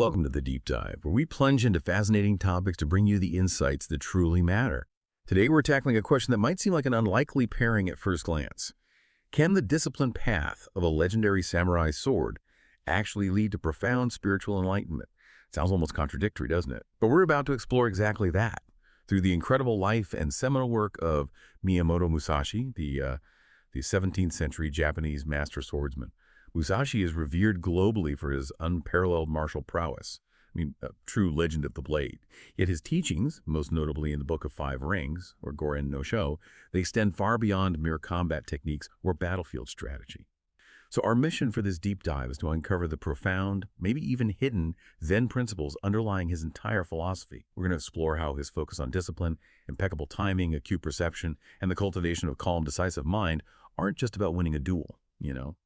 Welcome to the Deep Dive, where we plunge into fascinating topics to bring you the insights that truly matter. Today, we're tackling a question that might seem like an unlikely pairing at first glance. Can the disciplined path of a legendary samurai sword actually lead to profound spiritual enlightenment? Sounds almost contradictory, doesn't it? But we're about to explore exactly that through the incredible life and seminal work of Miyamoto Musashi, the 17th century Japanese master swordsman. Musashi is revered globally for his unparalleled martial prowess. A true legend of the blade. Yet his teachings, most notably in the Book of Five Rings, or Goren no Sho, they extend far beyond mere combat techniques or battlefield strategy. So our mission for this deep dive is to uncover the profound, maybe even hidden, Zen principles underlying his entire philosophy. We're going to explore how his focus on discipline, impeccable timing, acute perception, and the cultivation of a calm, decisive mind aren't just about winning a duel.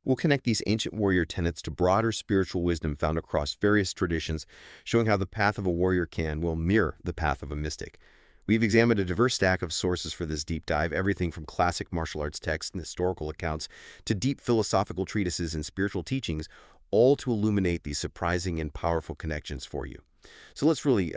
We'll connect these ancient warrior tenets to broader spiritual wisdom found across various traditions, showing how the path of a warrior can, mirror the path of a mystic. We've examined a diverse stack of sources for this deep dive, everything from classic martial arts texts and historical accounts to deep philosophical treatises and spiritual teachings, all to illuminate these surprising and powerful connections for you. So let's really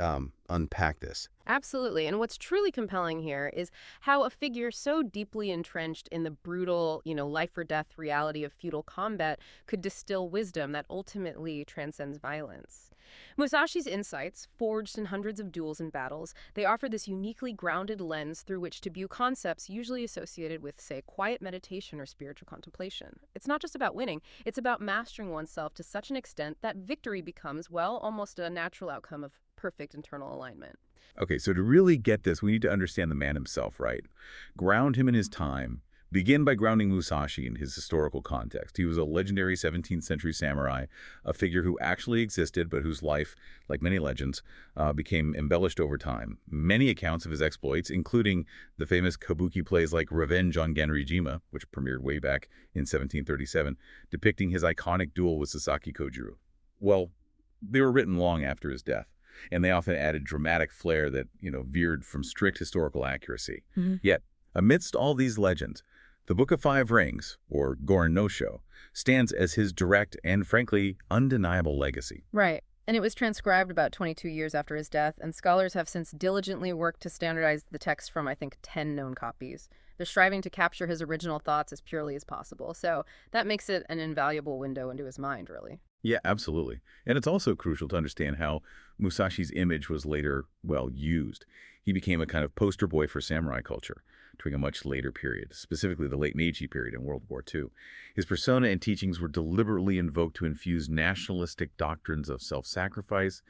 unpack this. Absolutely. And what's truly compelling here is how a figure so deeply entrenched in the brutal, life or death reality of feudal combat could distill wisdom that ultimately transcends violence. Musashi's insights, forged in hundreds of duels and battles, they offer this uniquely grounded lens through which to view concepts usually associated with, say, quiet meditation or spiritual contemplation. It's not just about winning, it's about mastering oneself to such an extent that victory becomes, almost a natural outcome of perfect internal alignment. Okay, so to really get this, we need to understand the man himself, right? Ground him in his time. Begin by grounding Musashi in his historical context. He was a legendary 17th century samurai, a figure who actually existed, but whose life, like many legends, became embellished over time. Many accounts of his exploits, including the famous kabuki plays like Revenge on Ganryujima, which premiered way back in 1737, depicting his iconic duel with Sasaki Kojiro. Well, they were written long after his death, and they often added dramatic flair that, veered from strict historical accuracy. Yet, amidst all these legends, the Book of Five Rings, or Goren no Sho, stands as his direct and, frankly, undeniable legacy. Right. And it was transcribed about 22 years after his death, and scholars have since diligently worked to standardize the text from, 10 known copies. They're striving to capture his original thoughts as purely as possible, so that makes it an invaluable window into his mind, really. Yeah, absolutely. And it's also crucial to understand how Musashi's image was later, used. He became a kind of poster boy for samurai culture during a much later period, specifically the late Meiji period in World War II. His persona and teachings were deliberately invoked to infuse nationalistic doctrines of self-sacrifice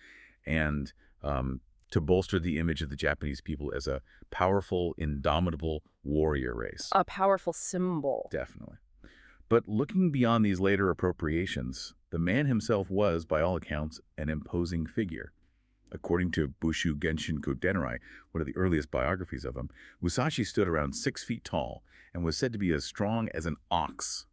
and to bolster the image of the Japanese people as a powerful, indomitable warrior race. A powerful symbol. Definitely. But looking beyond these later appropriations, the man himself was, by all accounts, an imposing figure. According to Bushu Genshin Kodenrai, one of the earliest biographies of him, Musashi stood around 6 feet tall and was said to be as strong as an ox.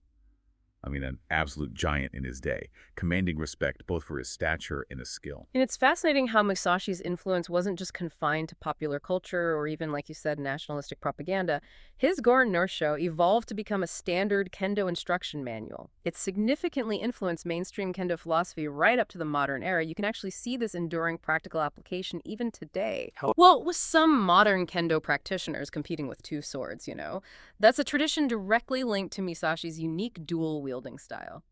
An absolute giant in his day, commanding respect both for his stature and his skill. And it's fascinating how Musashi's influence wasn't just confined to popular culture or even, like you said, nationalistic propaganda. His Goren no Sho evolved to become a standard kendo instruction manual. It significantly influenced mainstream kendo philosophy right up to the modern era. You can actually see this enduring practical application even today. Well, with some modern kendo practitioners competing with two swords, That's a tradition directly linked to Musashi's unique dual wielding style.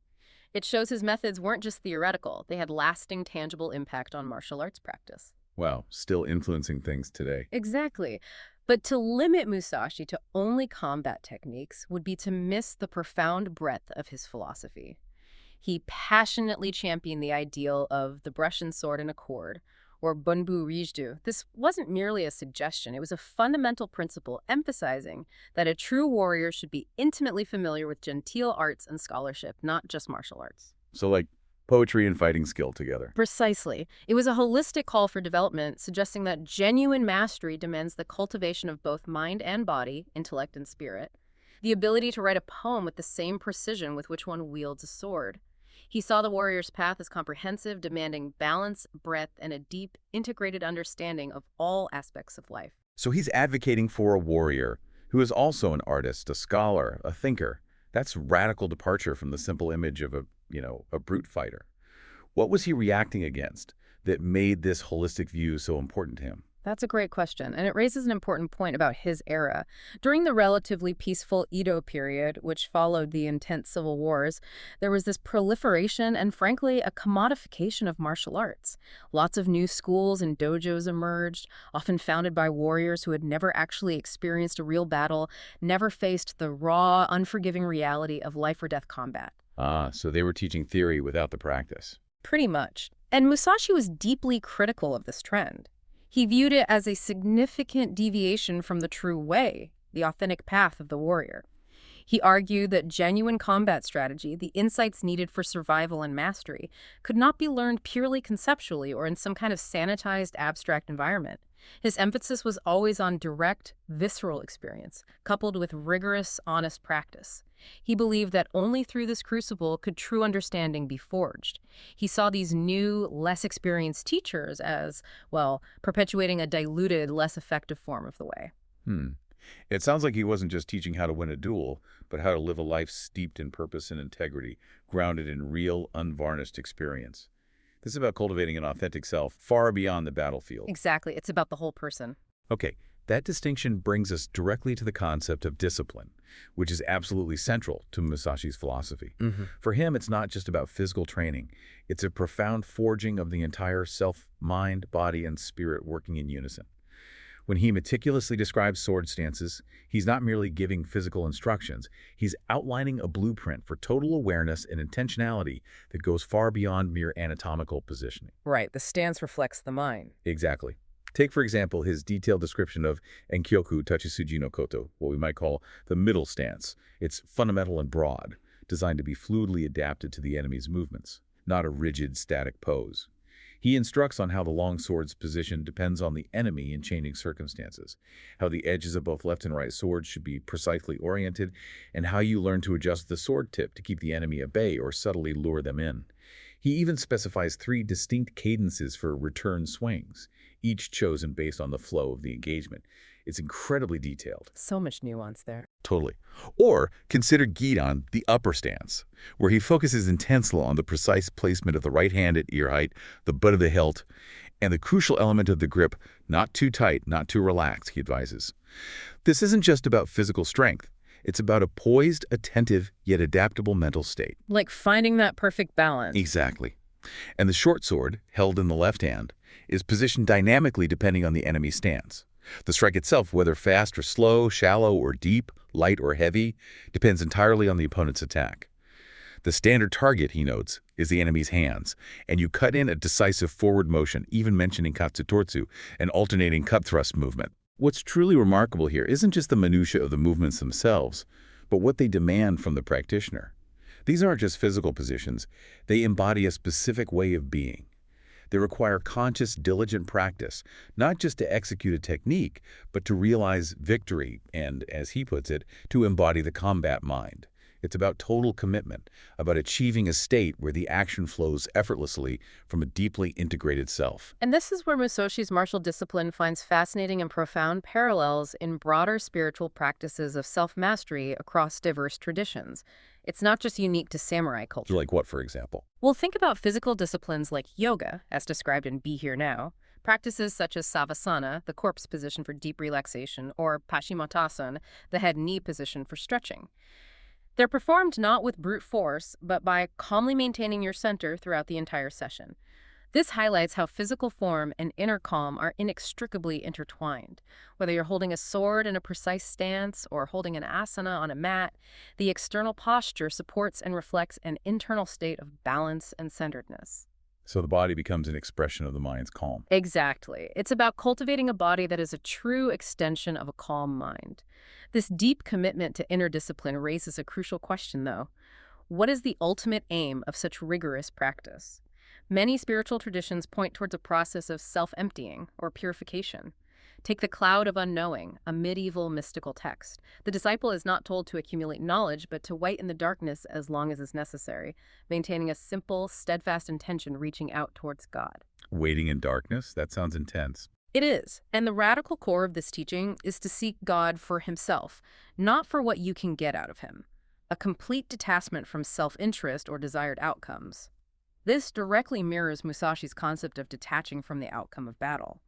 It shows his methods weren't just theoretical, they had lasting, tangible impact on martial arts practice. Wow, still influencing things today. Exactly. But to limit Musashi to only combat techniques would be to miss the profound breadth of his philosophy. He passionately championed the ideal of the brush and sword and a cord, or bunbu rijdu. This wasn't merely a suggestion, it was a fundamental principle emphasizing that a true warrior should be intimately familiar with genteel arts and scholarship, not just martial arts. So like poetry and fighting skill together. Precisely. It was a holistic call for development, suggesting that genuine mastery demands the cultivation of both mind and body, intellect and spirit, the ability to write a poem with the same precision with which one wields a sword. He saw the warrior's path as comprehensive, demanding balance, breadth, and a deep, integrated understanding of all aspects of life. So he's advocating for a warrior who is also an artist, a scholar, a thinker. That's radical departure from the simple image of a brute fighter. What was he reacting against that made this holistic view so important to him? That's a great question, and it raises an important point about his era. During the relatively peaceful Edo period, which followed the intense civil wars, there was this proliferation and, frankly, a commodification of martial arts. Lots of new schools and dojos emerged, often founded by warriors who had never actually experienced a real battle, never faced the raw, unforgiving reality of life or death combat. Ah, so they were teaching theory without the practice. Pretty much. And Musashi was deeply critical of this trend. He viewed it as a significant deviation from the true way, the authentic path of the warrior. He argued that genuine combat strategy, the insights needed for survival and mastery, could not be learned purely conceptually or in some kind of sanitized, abstract environment. His emphasis was always on direct, visceral experience, coupled with rigorous, honest practice. He believed that only through this crucible could true understanding be forged. He saw these new, less experienced teachers as, well, perpetuating a diluted, less effective form of the way. It sounds like he wasn't just teaching how to win a duel, but how to live a life steeped in purpose and integrity, grounded in real, unvarnished experience. This is about cultivating an authentic self far beyond the battlefield. Exactly. It's about the whole person. Okay, that distinction brings us directly to the concept of discipline, which is absolutely central to Musashi's philosophy. For him, it's not just about physical training. It's a profound forging of the entire self, mind, body, and spirit working in unison. When he meticulously describes sword stances, he's not merely giving physical instructions. He's outlining a blueprint for total awareness and intentionality that goes far beyond mere anatomical positioning. Right. The stance reflects the mind. Exactly. Take, for example, his detailed description of Enkyoku Tachisuji no Koto, what we might call the middle stance. It's fundamental and broad, designed to be fluidly adapted to the enemy's movements, not a rigid, static pose. He instructs on how the longsword's position depends on the enemy in changing circumstances, how the edges of both left and right swords should be precisely oriented, and how you learn to adjust the sword tip to keep the enemy at bay or subtly lure them in. He even specifies 3 distinct cadences for return swings, each chosen based on the flow of the engagement. It's incredibly detailed. So much nuance there. Totally. Or consider Gidan, the upper stance, where he focuses intensely on the precise placement of the right hand at ear height, the butt of the hilt, and the crucial element of the grip, not too tight, not too relaxed, he advises. This isn't just about physical strength. It's about a poised, attentive, yet adaptable mental state. Like finding that perfect balance. Exactly. And the short sword, held in the left hand, is positioned dynamically depending on the enemy's stance. The strike itself, whether fast or slow, shallow or deep, light or heavy, depends entirely on the opponent's attack. The standard target, he notes, is the enemy's hands, and you cut in a decisive forward motion, even mentioning katsutortsu, an alternating cut-thrust movement. What's truly remarkable here isn't just the minutiae of the movements themselves, but what they demand from the practitioner. These aren't just physical positions. They embody a specific way of being. They require conscious, diligent practice, not just to execute a technique, but to realize victory and, as he puts it, to embody the combat mind. It's about total commitment, about achieving a state where the action flows effortlessly from a deeply integrated self. And this is where Musashi's martial discipline finds fascinating and profound parallels in broader spiritual practices of self-mastery across diverse traditions. It's not just unique to samurai culture. Like what, for example? Well, think about physical disciplines like yoga, as described in Be Here Now, practices such as savasana, the corpse position for deep relaxation, or paschimottanasana, the head-knee position for stretching. They're performed not with brute force, but by calmly maintaining your center throughout the entire session. This highlights how physical form and inner calm are inextricably intertwined. Whether you're holding a sword in a precise stance or holding an asana on a mat, the external posture supports and reflects an internal state of balance and centeredness. So the body becomes an expression of the mind's calm. Exactly. It's about cultivating a body that is a true extension of a calm mind. This deep commitment to inner discipline raises a crucial question, though. What is the ultimate aim of such rigorous practice? Many spiritual traditions point towards a process of self-emptying or purification. Take the Cloud of Unknowing, a medieval mystical text. The disciple is not told to accumulate knowledge, but to wait in the darkness as long as is necessary, maintaining a simple, steadfast intention reaching out towards God. Waiting in darkness? That sounds intense. It is, and the radical core of this teaching is to seek God for himself, not for what you can get out of him. A complete detachment from self-interest or desired outcomes. This directly mirrors Musashi's concept of detaching from the outcome of battle.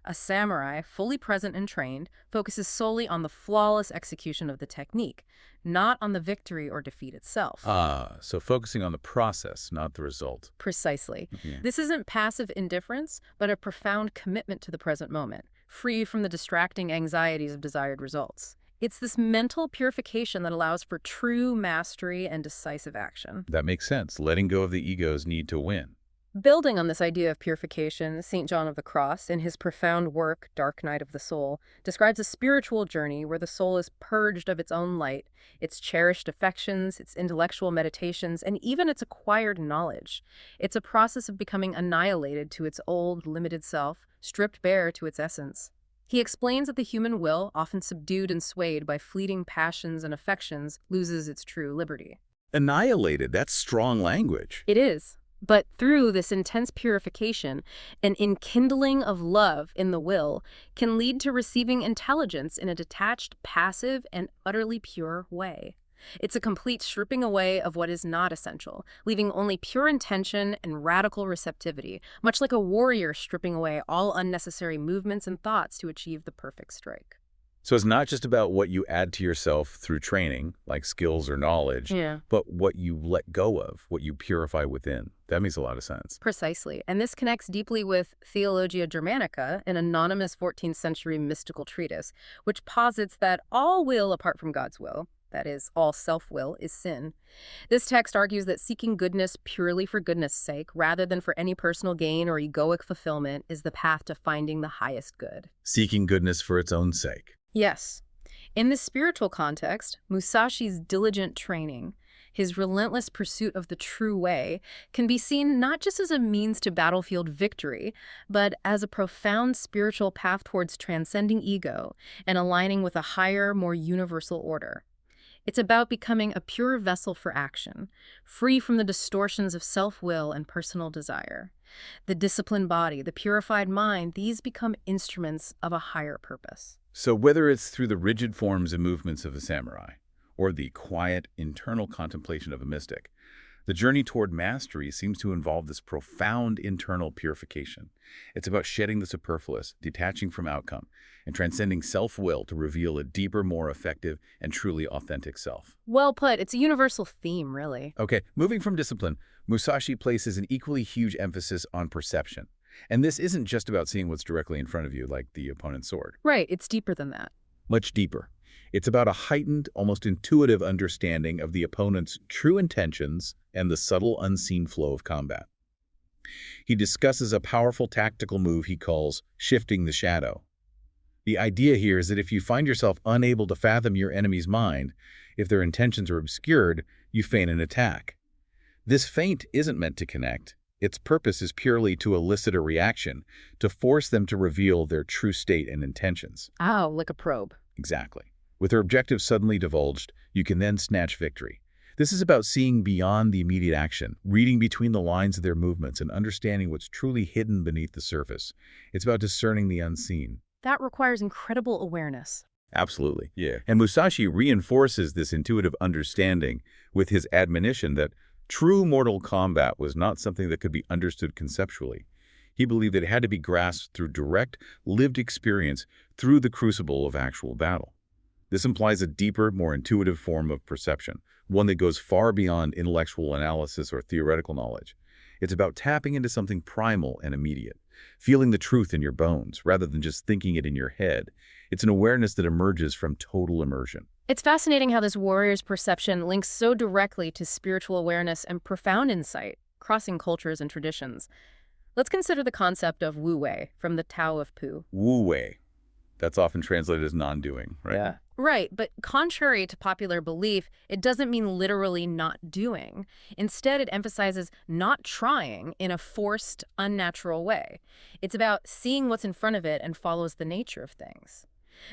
A samurai, fully present and trained, focuses solely on the flawless execution of the technique, not on the victory or defeat itself. Ah, so focusing on the process, not the result. Precisely. Yeah. This isn't passive indifference, but a profound commitment to the present moment, free from the distracting anxieties of desired results. It's this mental purification that allows for true mastery and decisive action. That makes sense. Letting go of the ego's need to win. Building on this idea of purification, St. John of the Cross, in his profound work, Dark Night of the Soul, describes a spiritual journey where the soul is purged of its own light, its cherished affections, its intellectual meditations, and even its acquired knowledge. It's a process of becoming annihilated to its old, limited self, stripped bare to its essence. He explains that the human will, often subdued and swayed by fleeting passions and affections, loses its true liberty. Annihilated, that's strong language. It is. But through this intense purification, an enkindling of love in the will can lead to receiving intelligence in a detached, passive, and utterly pure way. It's a complete stripping away of what is not essential, leaving only pure intention and radical receptivity, much like a warrior stripping away all unnecessary movements and thoughts to achieve the perfect strike. So it's not just about what you add to yourself through training, like skills or knowledge, but what you let go of, what you purify within. That makes a lot of sense. Precisely. And this connects deeply with Theologia Germanica, an anonymous 14th century mystical treatise, which posits that all will apart from God's will, that is, all self-will, is sin. This text argues that seeking goodness purely for goodness' sake, rather than for any personal gain or egoic fulfillment, is the path to finding the highest good. Seeking goodness for its own sake. Yes. In this spiritual context, Musashi's diligent training, his relentless pursuit of the true way, can be seen not just as a means to battlefield victory, but as a profound spiritual path towards transcending ego and aligning with a higher, more universal order. It's about becoming a pure vessel for action, free from the distortions of self-will and personal desire. The disciplined body, the purified mind, these become instruments of a higher purpose. So whether it's through the rigid forms and movements of a samurai, or the quiet, internal contemplation of a mystic, the journey toward mastery seems to involve this profound internal purification. It's about shedding the superfluous, detaching from outcome, and transcending self-will to reveal a deeper, more effective, and truly authentic self. Well put. It's a universal theme, really. Okay, moving from discipline, Musashi places an equally huge emphasis on perception. And this isn't just about seeing what's directly in front of you, like the opponent's sword. Right, it's deeper than that. Much deeper. It's about a heightened, almost intuitive understanding of the opponent's true intentions and the subtle, unseen flow of combat. He discusses a powerful tactical move he calls shifting the shadow. The idea here is that if you find yourself unable to fathom your enemy's mind, if their intentions are obscured, you feign an attack. This feint isn't meant to connect. Its purpose is purely to elicit a reaction, to force them to reveal their true state and intentions. Oh, like a probe. Exactly. With their objectives suddenly divulged, you can then snatch victory. This is about seeing beyond the immediate action, reading between the lines of their movements, and understanding what's truly hidden beneath the surface. It's about discerning the unseen. That requires incredible awareness. Absolutely. Yeah. And Musashi reinforces this intuitive understanding with his admonition that true mortal combat was not something that could be understood conceptually. He believed that it had to be grasped through direct, lived experience through the crucible of actual battle. This implies a deeper, more intuitive form of perception, one that goes far beyond intellectual analysis or theoretical knowledge. It's about tapping into something primal and immediate, feeling the truth in your bones rather than just thinking it in your head. It's an awareness that emerges from total immersion. It's fascinating how this warrior's perception links so directly to spiritual awareness and profound insight, crossing cultures and traditions. Let's consider the concept of wu-wei from the Tao of Pu. Wu-wei. That's often translated as non-doing, right? Yeah. Right, but contrary to popular belief, it doesn't mean literally not doing. Instead, it emphasizes not trying in a forced, unnatural way. It's about seeing what's in front of it and follows the nature of things.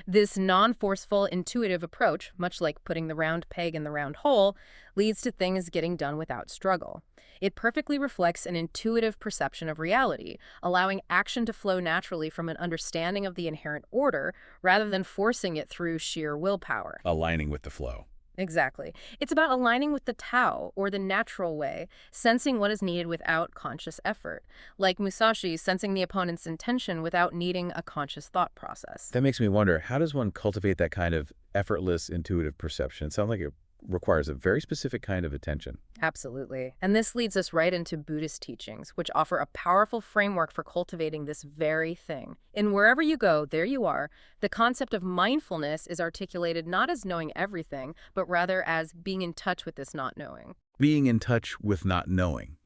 This non-forceful, intuitive approach, much like putting the round peg in the round hole, leads to things getting done without struggle. It perfectly reflects an intuitive perception of reality, allowing action to flow naturally from an understanding of the inherent order rather than forcing it through sheer willpower. Aligning with the flow. Exactly. It's about aligning with the Tao, or the natural way, sensing what is needed without conscious effort. Like Musashi sensing the opponent's intention without needing a conscious thought process. That makes me wonder, how does one cultivate that kind of effortless, intuitive perception? It sounds like it requires a very specific kind of attention. Absolutely. And this leads us right into Buddhist teachings, which offer a powerful framework for cultivating this very thing. In Wherever You Go, There You Are, the concept of mindfulness is articulated not as knowing everything, but rather as being in touch with this not knowing. Being in touch with not knowing.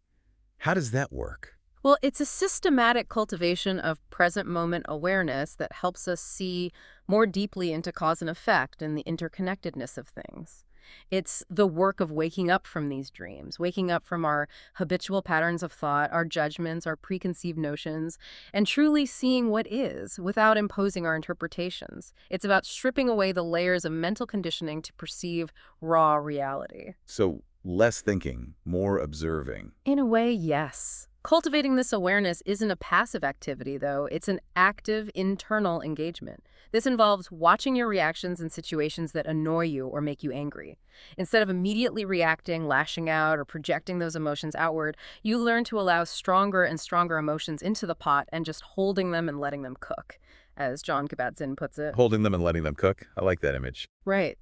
How does that work? Well, it's a systematic cultivation of present moment awareness that helps us see more deeply into cause and effect and the interconnectedness of things. It's the work of waking up from these dreams, waking up from our habitual patterns of thought, our judgments, our preconceived notions, and truly seeing what is without imposing our interpretations. It's about stripping away the layers of mental conditioning to perceive raw reality. So less thinking, more observing. In a way, yes. Cultivating this awareness isn't a passive activity, though. It's an active, internal engagement. This involves watching your reactions in situations that annoy you or make you angry. Instead of immediately reacting, lashing out, or projecting those emotions outward, you learn to allow stronger and stronger emotions into the pot and just holding them and letting them cook, as John Kabat-Zinn puts it. Holding them and letting them cook. I like that image. Right.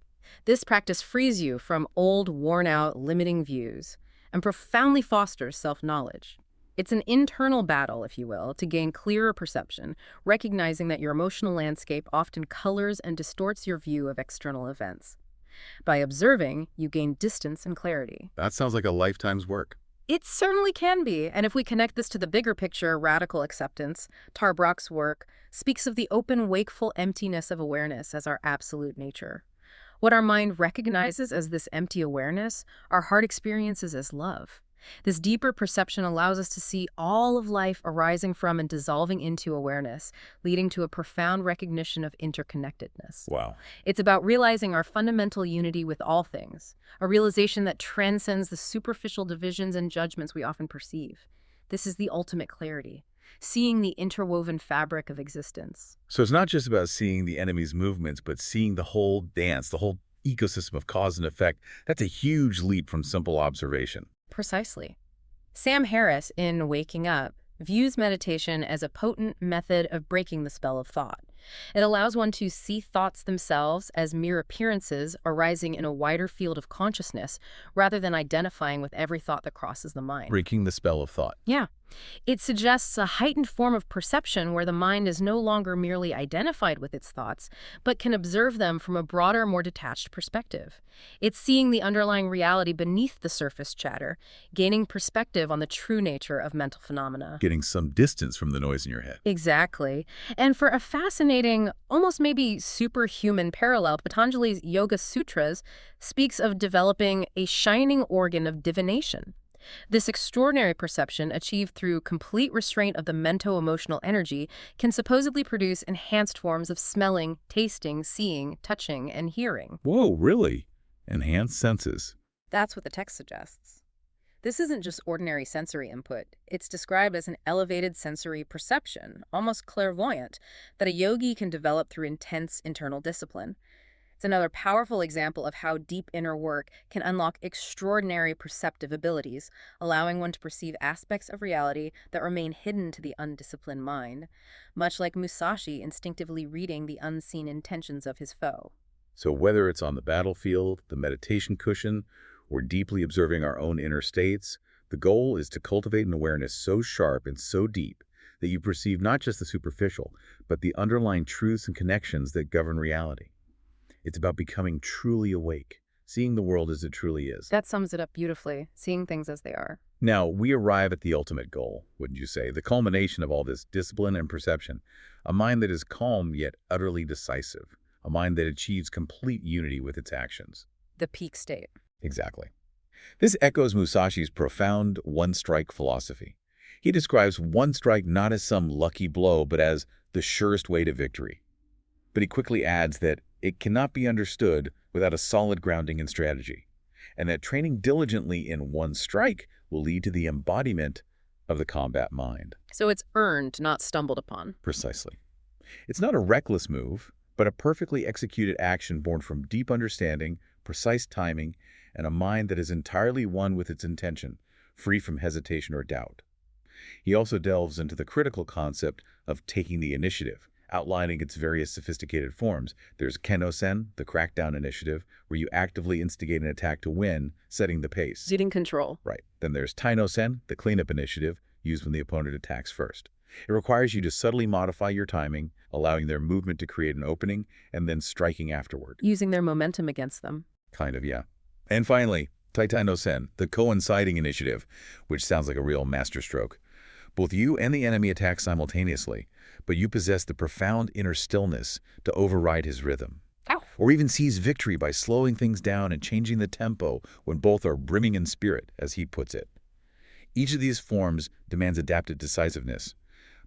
This practice frees you from old, worn-out, limiting views and profoundly fosters self-knowledge. It's an internal battle, if you will, to gain clearer perception, recognizing that your emotional landscape often colors and distorts your view of external events. By observing, you gain distance and clarity. That sounds like a lifetime's work. It certainly can be, and if we connect this to the bigger picture, radical acceptance, Tar Brock's work speaks of the open, wakeful emptiness of awareness as our absolute nature. What our mind recognizes as this empty awareness, our heart experiences as love. This deeper perception allows us to see all of life arising from and dissolving into awareness, leading to a profound recognition of interconnectedness. Wow. It's about realizing our fundamental unity with all things, a realization that transcends the superficial divisions and judgments we often perceive. This is the ultimate clarity, seeing the interwoven fabric of existence. So it's not just about seeing the enemy's movements, but seeing the whole dance, the whole ecosystem of cause and effect. That's a huge leap from simple observation. Precisely. Sam Harris, in Waking Up, views meditation as a potent method of breaking the spell of thought. It allows one to see thoughts themselves as mere appearances arising in a wider field of consciousness, rather than identifying with every thought that crosses the mind. Breaking the spell of thought. Yeah. It suggests a heightened form of perception where the mind is no longer merely identified with its thoughts, but can observe them from a broader, more detached perspective. It's seeing the underlying reality beneath the surface chatter, gaining perspective on the true nature of mental phenomena. Getting some distance from the noise in your head. Exactly. And for a fascinating, almost maybe superhuman parallel, Patanjali's Yoga Sutras speaks of developing a shining organ of divination. This extraordinary perception, achieved through complete restraint of the mento-emotional energy, can supposedly produce enhanced forms of smelling, tasting, seeing, touching, and hearing. Whoa, really? Enhanced senses. That's what the text suggests. This isn't just ordinary sensory input. It's described as an elevated sensory perception, almost clairvoyant, that a yogi can develop through intense internal discipline. It's another powerful example of how deep inner work can unlock extraordinary perceptive abilities, allowing one to perceive aspects of reality that remain hidden to the undisciplined mind, much like Musashi instinctively reading the unseen intentions of his foe. So whether it's on the battlefield, the meditation cushion, or deeply observing our own inner states, the goal is to cultivate an awareness so sharp and so deep that you perceive not just the superficial, but the underlying truths and connections that govern reality. It's about becoming truly awake, seeing the world as it truly is. That sums it up beautifully, seeing things as they are. Now, we arrive at the ultimate goal, wouldn't you say? The culmination of all this discipline and perception. A mind that is calm yet utterly decisive. A mind that achieves complete unity with its actions. The peak state. Exactly. This echoes Musashi's profound one-strike philosophy. He describes one strike not as some lucky blow, but as the surest way to victory. But he quickly adds that it cannot be understood without a solid grounding in strategy, and that training diligently in one strike will lead to the embodiment of the combat mind. So it's earned, not stumbled upon. Precisely. It's not a reckless move, but a perfectly executed action born from deep understanding, precise timing, and a mind that is entirely one with its intention, free from hesitation or doubt. He also delves into the critical concept of taking the initiative, outlining its various sophisticated forms. There's Kenosen, the crackdown initiative, where you actively instigate an attack to win, setting the pace. Ceding control. Right. Then there's Tainosen, the cleanup initiative, used when the opponent attacks first. It requires you to subtly modify your timing, allowing their movement to create an opening, and then striking afterward. Using their momentum against them. Kind of, yeah. And finally, Taitaino-sen, the coinciding initiative, which sounds like a real masterstroke. Both you and the enemy attack simultaneously, but you possess the profound inner stillness to override his rhythm. Ow. Or even seize victory by slowing things down and changing the tempo when both are brimming in spirit, as he puts it. Each of these forms demands adaptive decisiveness,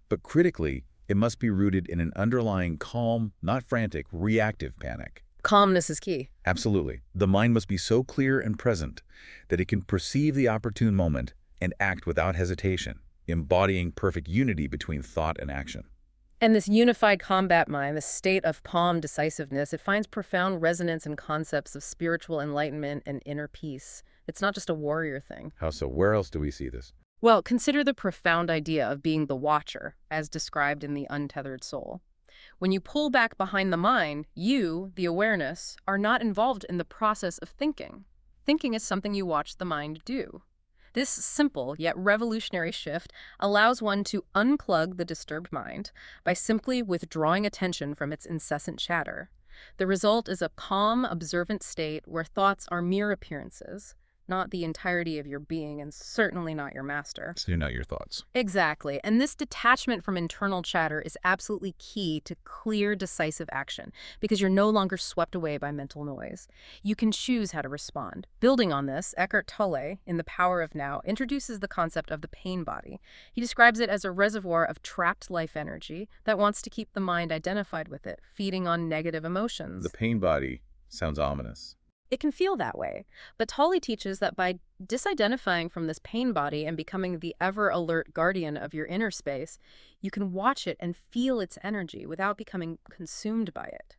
but critically, it must be rooted in an underlying calm, not frantic, reactive panic. Calmness is key. Absolutely. The mind must be so clear and present that it can perceive the opportune moment and act without hesitation, embodying perfect unity between thought and action. And this unified combat mind, this state of calm decisiveness, it finds profound resonance in concepts of spiritual enlightenment and inner peace. It's not just a warrior thing. How so? Where else do we see this? Well, consider the profound idea of being the watcher, as described in The Untethered Soul. When you pull back behind the mind, you, the awareness, are not involved in the process of thinking. Thinking is something you watch the mind do. This simple yet revolutionary shift allows one to unplug the disturbed mind by simply withdrawing attention from its incessant chatter. The result is a calm, observant state where thoughts are mere appearances, not the entirety of your being, and certainly not your master. So you're not your thoughts. Exactly. And this detachment from internal chatter is absolutely key to clear, decisive action, because you're no longer swept away by mental noise. You can choose how to respond. Building on this, Eckhart Tolle, in The Power of Now, introduces the concept of the pain body. He describes it as a reservoir of trapped life energy that wants to keep the mind identified with it, feeding on negative emotions. The pain body sounds ominous. It can feel that way, but Tolle teaches that by disidentifying from this pain body and becoming the ever-alert guardian of your inner space, you can watch it and feel its energy without becoming consumed by it.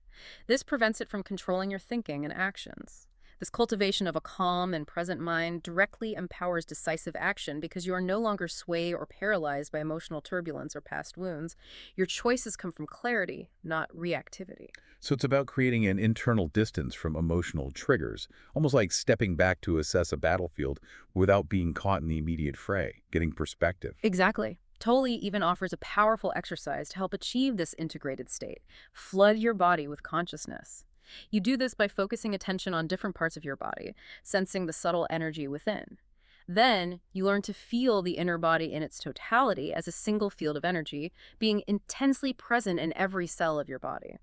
This prevents it from controlling your thinking and actions. This cultivation of a calm and present mind directly empowers decisive action because you are no longer swayed or paralyzed by emotional turbulence or past wounds. Your choices come from clarity, not reactivity. So it's about creating an internal distance from emotional triggers, almost like stepping back to assess a battlefield without being caught in the immediate fray, getting perspective. Exactly. Tolle even offers a powerful exercise to help achieve this integrated state. Flood your body with consciousness. You do this by focusing attention on different parts of your body, sensing the subtle energy within. Then, you learn to feel the inner body in its totality as a single field of energy, being intensely present in every cell of your body.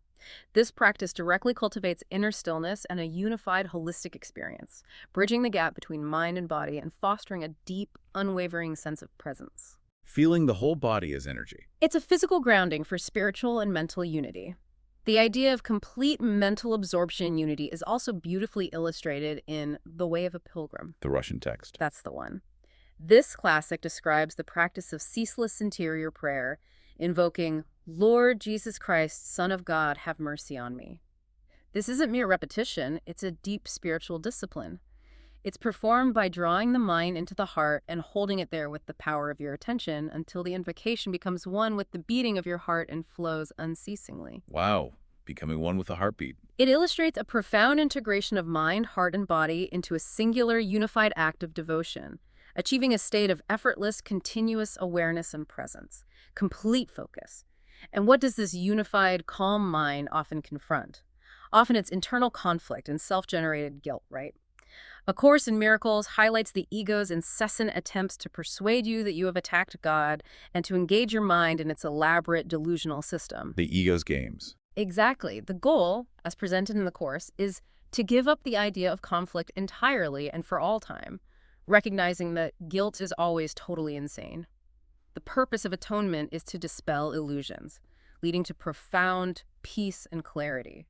This practice directly cultivates inner stillness and a unified, holistic experience, bridging the gap between mind and body and fostering a deep, unwavering sense of presence. Feeling the whole body as energy. It's a physical grounding for spiritual and mental unity. The idea of complete mental absorption and unity is also beautifully illustrated in The Way of a Pilgrim. The Russian text. That's the one. This classic describes the practice of ceaseless interior prayer, invoking, "Lord Jesus Christ, Son of God, have mercy on me." This isn't mere repetition, it's a deep spiritual discipline. It's performed by drawing the mind into the heart and holding it there with the power of your attention until the invocation becomes one with the beating of your heart and flows unceasingly. Wow. Becoming one with the heartbeat. It illustrates a profound integration of mind, heart, and body into a singular, unified act of devotion, achieving a state of effortless, continuous awareness and presence, complete focus. And what does this unified, calm mind often confront? Often it's internal conflict and self-generated guilt, right? A Course in Miracles highlights the ego's incessant attempts to persuade you that you have attacked God and to engage your mind in its elaborate delusional system. The ego's games. Exactly. The goal, as presented in the Course, is to give up the idea of conflict entirely and for all time, recognizing that guilt is always totally insane. The purpose of atonement is to dispel illusions, leading to profound peace and clarity.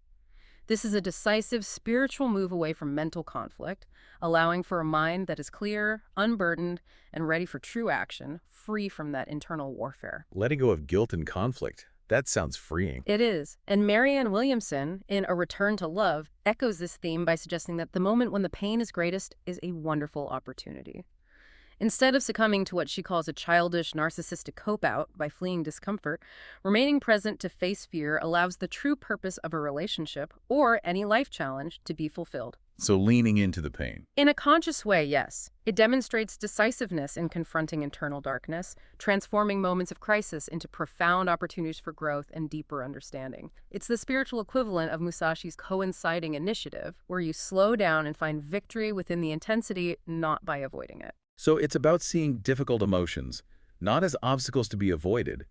This is a decisive spiritual move away from mental conflict, allowing for a mind that is clear, unburdened, and ready for true action, free from that internal warfare. Letting go of guilt and conflict. That sounds freeing. It is. And Marianne Williamson, in A Return to Love, echoes this theme by suggesting that the moment when the pain is greatest is a wonderful opportunity. Instead of succumbing to what she calls a childish, narcissistic cope-out by fleeing discomfort, remaining present to face fear allows the true purpose of a relationship or any life challenge to be fulfilled. So leaning into the pain. In a conscious way, yes. It demonstrates decisiveness in confronting internal darkness, transforming moments of crisis into profound opportunities for growth and deeper understanding. It's the spiritual equivalent of Musashi's coinciding initiative, where you slow down and find victory within the intensity, not by avoiding it. So it's about seeing difficult emotions, not as obstacles to be avoided,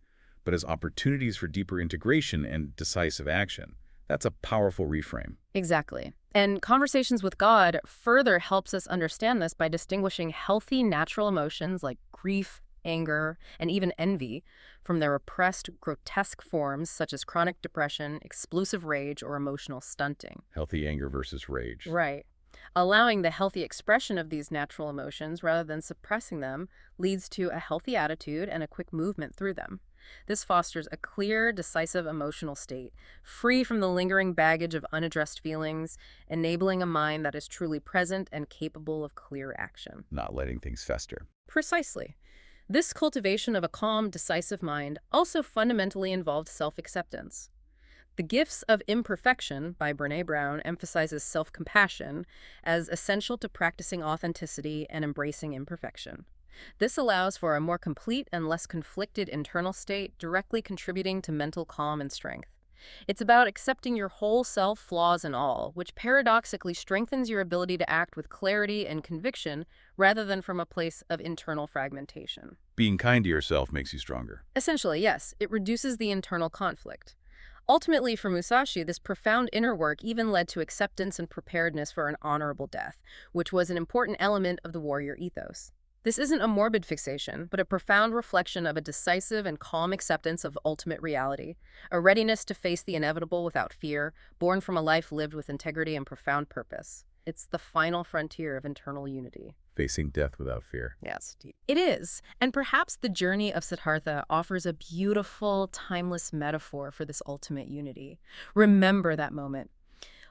but as opportunities for deeper integration and decisive action. That's a powerful reframe. Exactly. And Conversations with God further helps us understand this by distinguishing healthy natural emotions like grief, anger, and even envy from their repressed, grotesque forms such as chronic depression, explosive rage, or emotional stunting. Healthy anger versus rage. Right. Allowing the healthy expression of these natural emotions rather than suppressing them leads to a healthy attitude and a quick movement through them. This fosters a clear, decisive emotional state, free from the lingering baggage of unaddressed feelings, enabling a mind that is truly present and capable of clear action. Not letting things fester. Precisely. This cultivation of a calm, decisive mind also fundamentally involved self-acceptance. The Gifts of Imperfection by Brené Brown emphasizes self-compassion as essential to practicing authenticity and embracing imperfection. This allows for a more complete and less conflicted internal state, directly contributing to mental calm and strength. It's about accepting your whole self, flaws and all, which paradoxically strengthens your ability to act with clarity and conviction rather than from a place of internal fragmentation. Being kind to yourself makes you stronger. Essentially, yes, it reduces the internal conflict. Ultimately, for Musashi, this profound inner work even led to acceptance and preparedness for an honorable death, which was an important element of the warrior ethos. This isn't a morbid fixation, but a profound reflection of a decisive and calm acceptance of ultimate reality, a readiness to face the inevitable without fear, born from a life lived with integrity and profound purpose. It's the final frontier of internal unity. Facing death without fear. Yes, it is. And perhaps the journey of Siddhartha offers a beautiful, timeless metaphor for this ultimate unity. Remember that moment.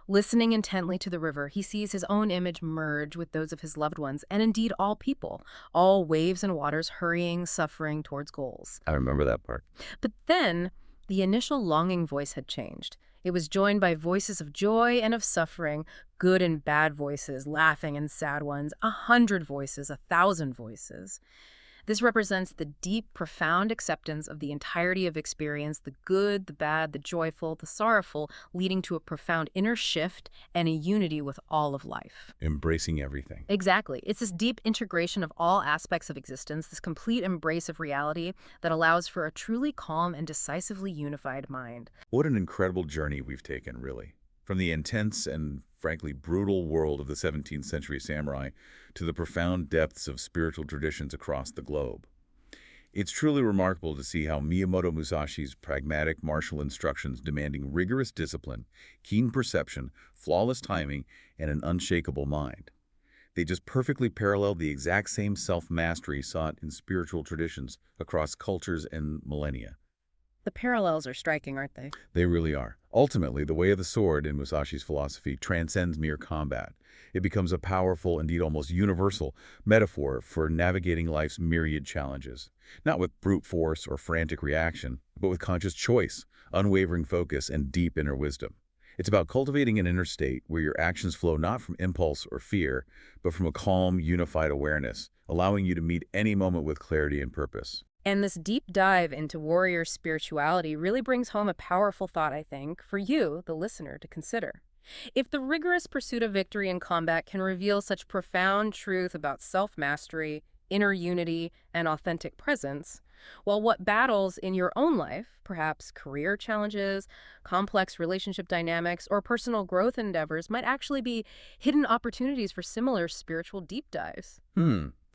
Listening intently to the river, he sees his own image merge with those of his loved ones, and indeed all people, all waves and waters hurrying, suffering towards goals. I remember that part. But then, the initial longing voice had changed. It was joined by voices of joy and of suffering, good and bad voices, laughing and sad ones, 100 voices, 1,000 voices. This represents the deep, profound acceptance of the entirety of experience, the good, the bad, the joyful, the sorrowful, leading to a profound inner shift and a unity with all of life. Embracing everything. Exactly. It's this deep integration of all aspects of existence, this complete embrace of reality that allows for a truly calm and decisively unified mind. What an incredible journey we've taken, really. From the intense and, frankly, brutal world of the 17th century samurai to the profound depths of spiritual traditions across the globe. It's truly remarkable to see how Miyamoto Musashi's pragmatic martial instructions demanding rigorous discipline, keen perception, flawless timing, and an unshakable mind. They just perfectly paralleled the exact same self-mastery sought in spiritual traditions across cultures and millennia. The parallels are striking, aren't they? They really are. Ultimately, the way of the sword in Musashi's philosophy transcends mere combat. It becomes a powerful, indeed almost universal, metaphor for navigating life's myriad challenges. Not with brute force or frantic reaction, but with conscious choice, unwavering focus, and deep inner wisdom. It's about cultivating an inner state where your actions flow not from impulse or fear, but from a calm, unified awareness, allowing you to meet any moment with clarity and purpose. And this deep dive into warrior spirituality really brings home a powerful thought, I think, for you, the listener, to consider. If the rigorous pursuit of victory in combat can reveal such profound truth about self-mastery, inner unity, and authentic presence, well, what battles in your own life, perhaps career challenges, complex relationship dynamics, or personal growth endeavors, might actually be hidden opportunities for similar spiritual deep dives?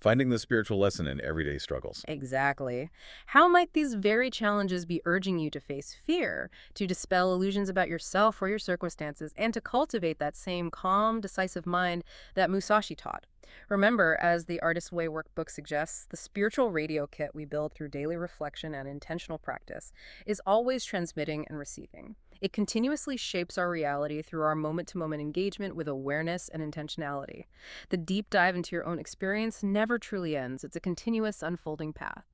Finding the spiritual lesson in everyday struggles. Exactly. How might these very challenges be urging you to face fear, to dispel illusions about yourself or your circumstances, and to cultivate that same calm, decisive mind that Musashi taught? Remember, as the Artist's Way workbook suggests, the spiritual radio kit we build through daily reflection and intentional practice is always transmitting and receiving. It continuously shapes our reality through our moment-to-moment engagement with awareness and intentionality. The deep dive into your own experience never truly ends. It's a continuous unfolding path.